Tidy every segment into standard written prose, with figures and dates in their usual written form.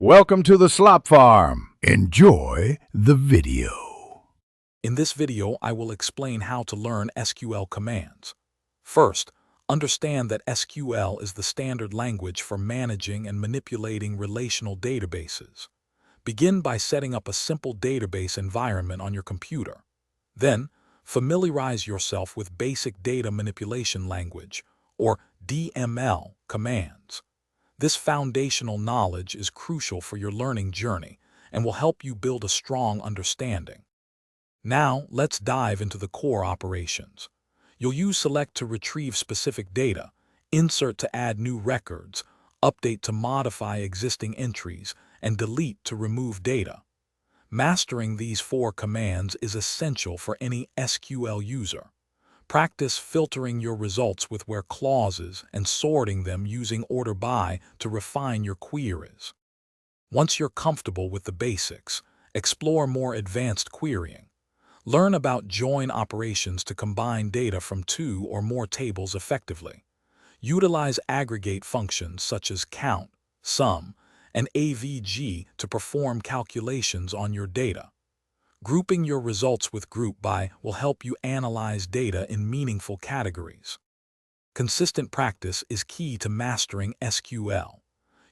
Welcome to the Slop Farm. Enjoy the video. In this video, I will explain how to learn SQL commands. First, understand that SQL is the standard language for managing and manipulating relational databases. Begin by setting up a simple database environment on your computer. Then, familiarize yourself with basic data manipulation language, or DML, commands. This foundational knowledge is crucial for your learning journey and will help you build a strong understanding. Now, let's dive into the core operations. You'll use select to retrieve specific data, insert to add new records, update to modify existing entries, and delete to remove data. Mastering these four commands is essential for any SQL user. Practice filtering your results with where clauses and sorting them using order by to refine your queries. Once you're comfortable with the basics, explore more advanced querying. Learn about join operations to combine data from two or more tables effectively. Utilize aggregate functions such as count, sum, and AVG to perform calculations on your data. Grouping your results with group by will help you analyze data in meaningful categories. Consistent practice is key to mastering SQL.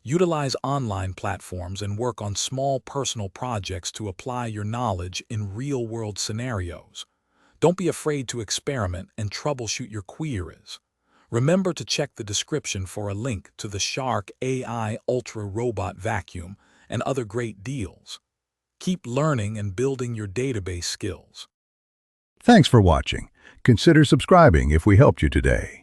Utilize online platforms and work on small personal projects to apply your knowledge in real-world scenarios. Don't be afraid to experiment and troubleshoot your queries. Remember to check the description for a link to the Shark AI Ultra Robot Vacuum and other great deals. Keep learning and building your database skills. Thanks for watching. Consider subscribing if we helped you today.